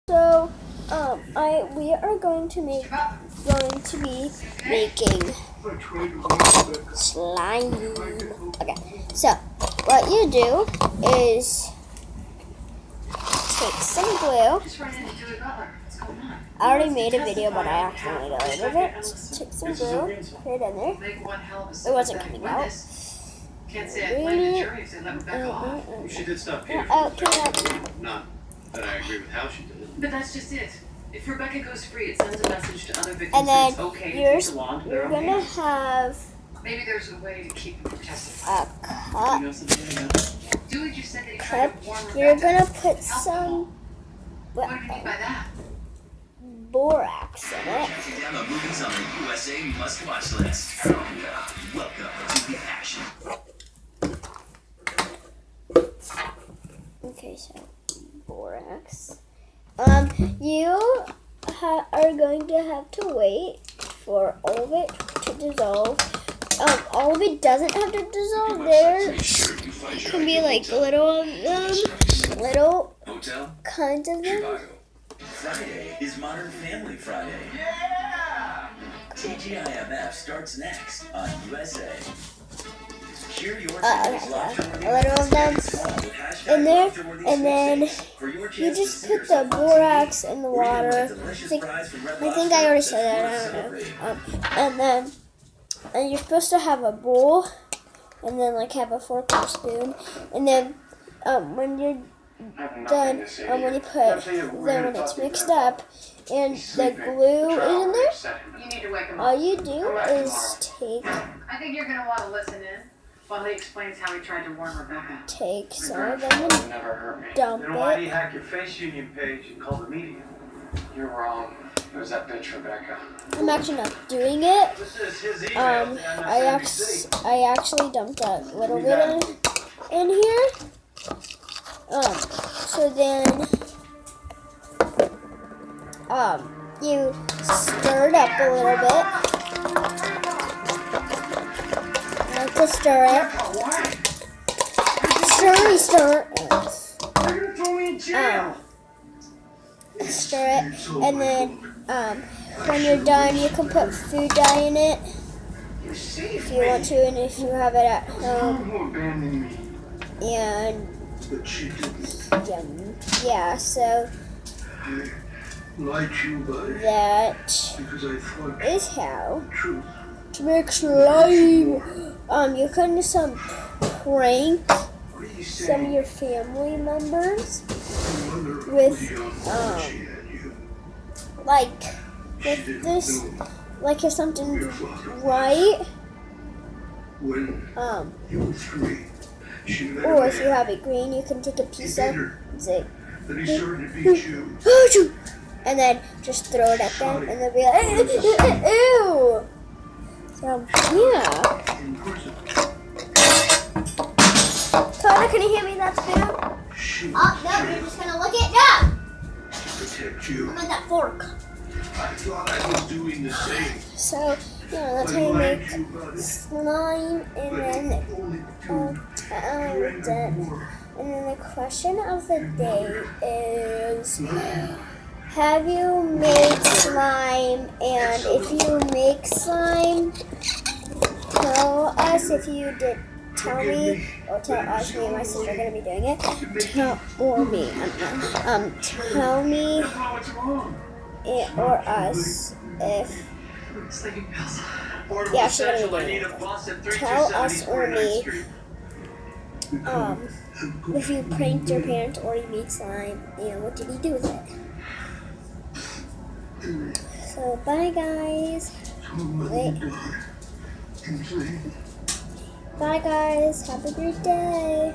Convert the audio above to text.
So, we are going to be making slime. Okay, so what you do is take some glue. I already made a video, but I accidentally deleted it. Take some glue, put it in there. It wasn't coming out. Can't say I blame the jury if they let Rebecca off. She did stuff here. Not That I agree with how she did it. But that's just it. If Rebecca goes free, it sends a message to other victims and then that it's okay to you're belong. gonna have Maybe there's a way to keep them protected. a cup. Julie just said they tried to warn Rebecca. You're gonna put some What do you mean by that? borax in it. Counting down the movies on the USA Must Watch list. Oh yeah. Welcome to the action. Okay, so borax. You are going to have to wait for all of it to dissolve. All of it doesn't have to dissolve. There can be like little of them, little kinds of them. Friday is Modern Family Friday. Yeah! TGIMF starts next on USA. A little of them in there, and then you just put the borax in the water. I think I already said that. I don't know. And you're supposed to have a bowl, and then like have a fork or spoon, and then when you're done, when it's mixed up, and the glue is in there, You need to wake him up. all you do is take I think you're going to want to listen in while he explains how he tried to warn Rebecca. some of them and dump Then why do you it. hack your face union page and call the media? You're wrong. It was that bitch Rebecca. I'm actually not doing it. This is his email to MSNBC. I actually dumped a little bit in here. So then, you stir it up a little bit. I like to stir it. Stir it. Stir it, and then when you're done, you can put food dye in it if you want to, and if you have it at home. And yeah, so that is how to make slime. You can do some prank some of your family members with this, like if something's right, or if you have it green, you can take a piece of and say, and then just throw it at them, and they'll be like, ew. So yeah. Connor, can you hand me that spoon? Oh, no, you're just gonna lick it? No! I'm at that fork. I thought I was doing the same. So, yeah, that's how you make slime, and then, and then the question of the day is, have you made slime? And if you make slime, tell us if you did. Tell me, or tell us, me and my sister are going to be doing it. Tell me, or us, if, yeah, she's going to be doing it. Tell us or me, if you pranked your parents or you made slime, and what did you do with it? So, bye guys. Wait. Bye guys, have a great day.